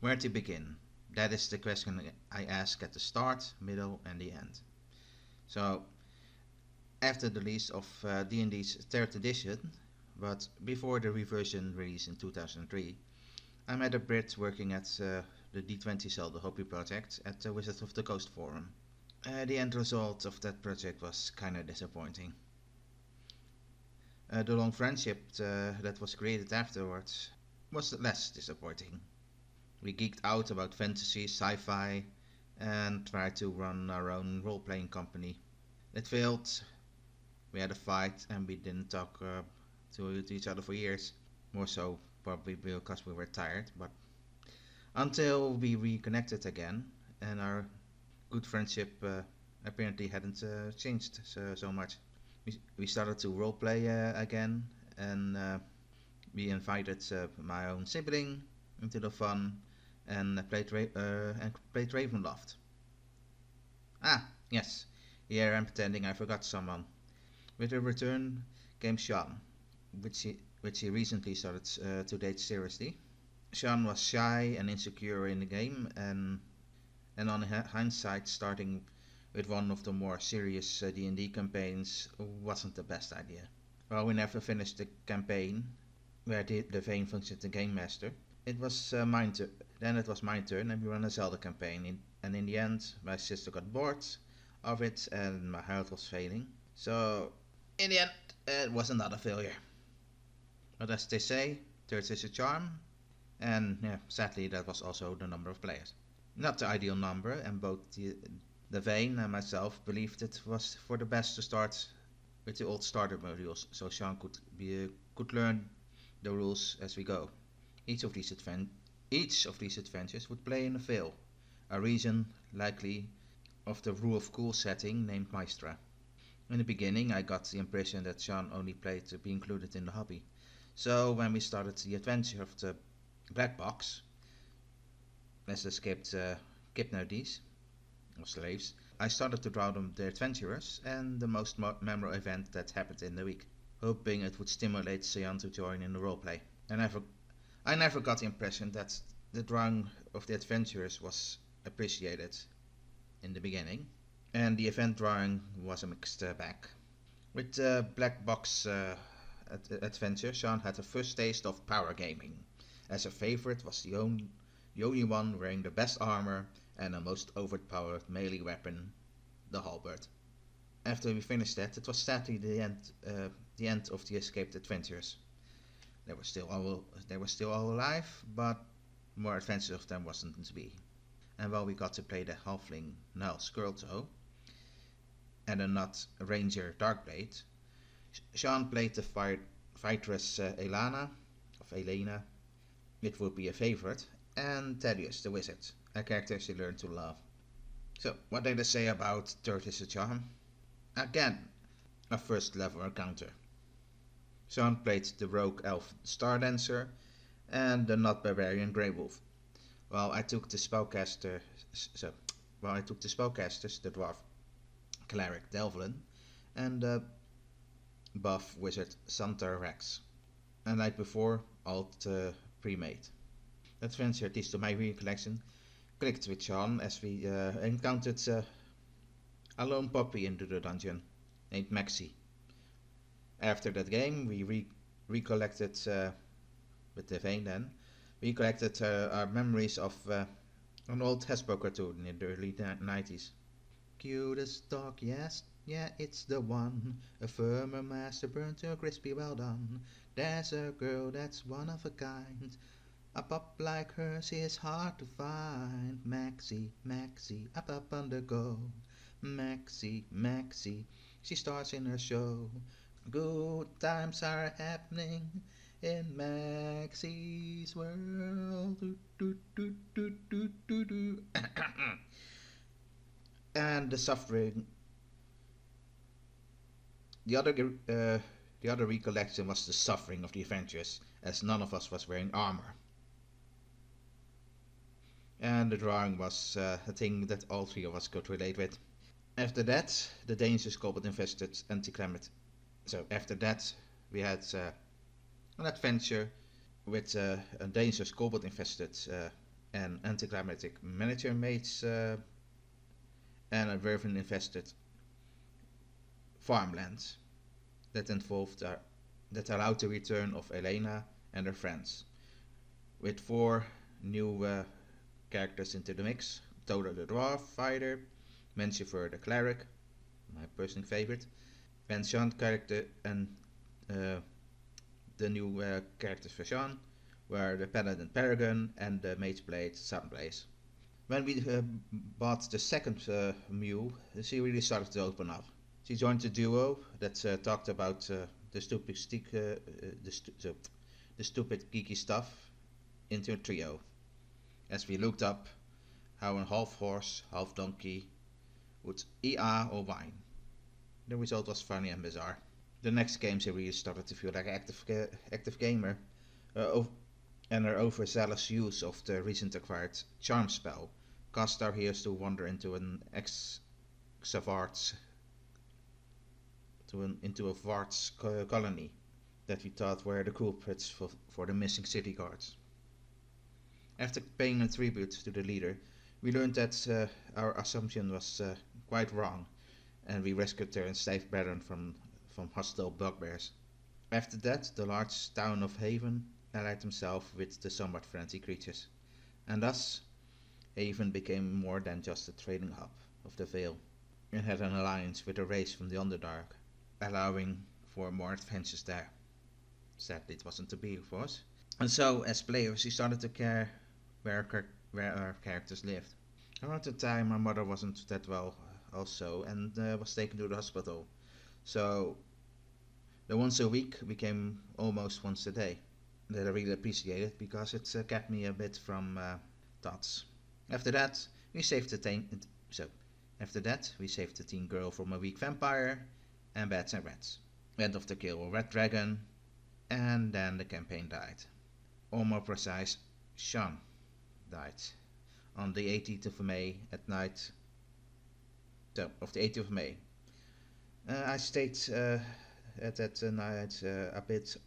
Where to begin? That is the question I ask at the start, middle, and the end. So, after the release of D&D's 3rd edition, but before the reversion release in 2003, I met a Brit working at the D20 cell, the hobby project, at the Wizards of the Coast forum. The end result of that project was kinda disappointing. The long friendship that was created afterwards was less disappointing. We geeked out about fantasy, sci-fi, and tried to run our own role-playing company. It failed, we had a fight, and we didn't talk to each other for years. More so, probably because we were tired, but until we reconnected again, and our good friendship apparently hadn't changed so much. We started to roleplay again, and we invited my own sibling into the fun, and played Ravenloft. Ah, yes, here I'm pretending I forgot someone. With her return came Sean, which he recently started to date seriously. Sean was shy and insecure in the game, and on hindsight, starting with one of the more serious D&D campaigns wasn't the best idea. Well, we never finished the campaign, where the Vane functioned the game master. It was then it was my turn, and we ran a Zelda campaign. And in the end, my sister got bored of it, and my health was failing. So, in the end, it was another failure. But as they say, third is a charm, and yeah, sadly, that was also the number of players. Not the ideal number, and both the Vane and myself believed it was for the best to start with the old starter modules, so Sean could learn the rules as we go. Each of these adventures would play in a Vale, a region likely of the Rule of Cool setting named Maestra. In the beginning, I got the impression that Sean only played to be included in the hobby. So when we started the adventure of the Black Box, let's escape Kipnodis, or slaves, I started to draw them the adventurers and the most memorable event that happened in the week, hoping it would stimulate Sean to join in the roleplay. And I never got the impression that the drawing of the adventurers was appreciated in the beginning, and the event drawing was a mixed bag. With the Black Box adventure, Sean had a first taste of power gaming, as her favorite was the only one wearing the best armor and the most overpowered melee weapon, the halberd. After we finished that, it was sadly the end of the escaped adventurers. They were still all alive, but more adventures of them wasn't to be. And while we got to play the halfling Nile Skirlto and a nut ranger Darkblade, Sean played the fightress Elena, it would be a favorite, and Thaddeus the wizard, a character she learned to love. So, what did I say about Third is a Charm? Again, a first level encounter. Sean played the rogue elf Stardancer and the nut barbarian Grey Wolf, while I took the spellcasters, the dwarf cleric Delvlin and the buff wizard Santa Rex. And like before, alt pre-made. Adventure, at least to my recollection, clicked with Sean as we encountered a lone puppy into the dungeon named Maxie. After that game, we recollected with the Vane then, recollected our memories of an old Hasbro cartoon in the early 90s. Cutest dog, yes, yeah, it's the one. A firmer master burnt her crispy well done. There's a girl that's one of a kind. A pup like her, she is hard to find. Maxie, Maxie, up on the go. Maxie, Maxie, she starts in her show. Good times are happening in Maxie's world. Do, do, do, do, do, do. And the suffering. The other recollection was the suffering of the adventurers, as none of us was wearing armor. And the drawing was a thing that all three of us could relate with. After that, the dangerous kobold infested anti-climate. So after that, we had an adventure with a dangerous kobold infested an anticlimactic manager mates, and a vermin infested farmland that involved that allowed the return of Elena and her friends, with four new characters into the mix: Toto the dwarf fighter, Mensifer the cleric, my personal favorite, Van Sean character, and uh, the new characters for Sean were the Paladin Paragon and the Mageblade Sunblaze. When we bought the second mule, she really started to open up. She joined the duo that talked about the stupid the stupid geeky stuff into a trio. As we looked up how a half horse, half donkey would EA or whine. The result was funny and bizarre. The next game she really started to feel like an active gamer, and her overzealous use of the recent acquired charm spell caused our heroes to wander into an Xavarts into a Varts colony that we thought were the culprits for the missing city guards. After paying a tribute to the leader, we learned that our assumption was quite wrong, and we rescued their enslaved brethren from hostile bugbears. After that, the large town of Haven allied himself with the somewhat friendly creatures, and thus Haven became more than just a trading hub of the Vale, and had an alliance with a race from the Underdark, allowing for more adventures there. Sadly, it wasn't to be, of course. And so, as players, we started to care where our characters lived. Around the time, my mother wasn't that well, also, and was taken to the hospital. So, the once a week became almost once a day. That I really appreciated because it kept me a bit from thoughts. After that, we saved the teen girl from a weak vampire and bats and rats. Went off to kill a red dragon, and then the campaign died. Or more precise, Sean died on the 18th of May at night. Of the 18th of May. I stayed at that night a bit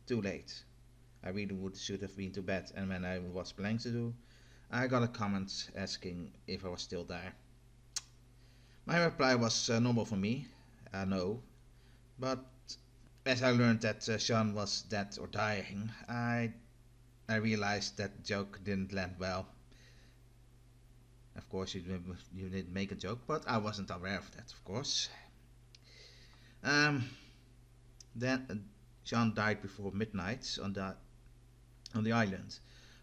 too late. I really should have been to bed, and when I was planning to do, I got a comment asking if I was still there. My reply was normal for me, no, but as I learned that Sean was dead or dying, I realized that joke didn't land well. Of course, you didn't make a joke, but I wasn't aware of that, of course. Then Sean died before midnight on the island,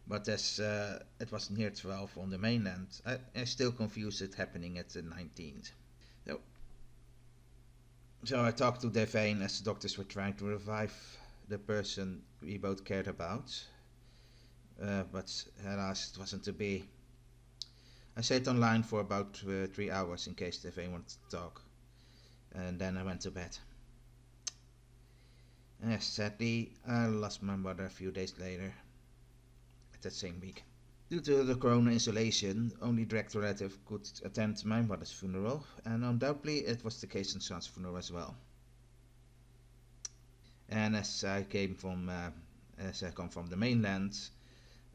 but as it was near 12 on the mainland, I still confused it happening at the 19th. So I talked to Devane as the doctors were trying to revive the person we both cared about, but alas, it wasn't to be. I sat online for about 3 hours in case Devane wanted to talk, and then I went to bed. Sadly, I lost my mother a few days later, that same week. Due to the corona isolation, only direct relative could attend my mother's funeral, and undoubtedly it was the case in Sean's funeral as well. And as I come from the mainland,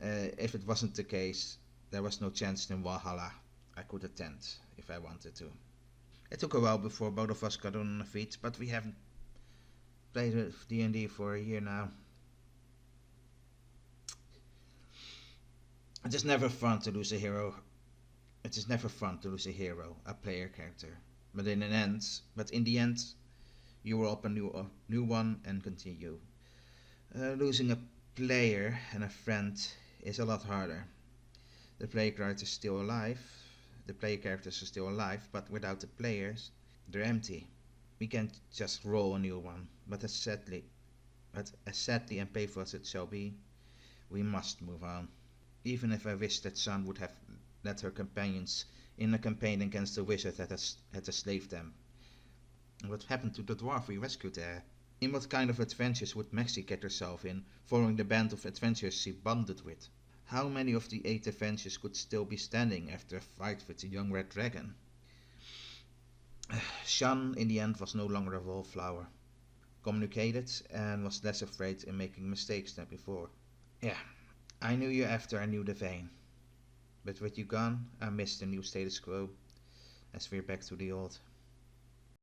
if it wasn't the case, there was no chance in Valhalla I could attend if I wanted to. It took a while before both of us got on our feet, but we haven't played D&D for a year now. It is never fun to lose a hero. It is never fun to lose a hero, a player character. But in the end, you will up a new one and continue. Losing a player and a friend is a lot harder. The player characters are still alive. But without the players, they're empty. We can't just roll a new one. But as sadly and painful as it shall be, we must move on. Even if I wish that Sun would have led her companions in a campaign against the wizard that had enslaved them. What happened to the dwarf we rescued there? In what kind of adventures would Maxie get herself in, following the band of adventurers she bonded with? How many of the 8 adventures could still be standing after a fight with the young red dragon? Shan, in the end, was no longer a wallflower. Communicated and was less afraid in making mistakes than before. Yeah, I knew you after I knew the vein. But with you gone, I miss the new status quo, as we're back to the old.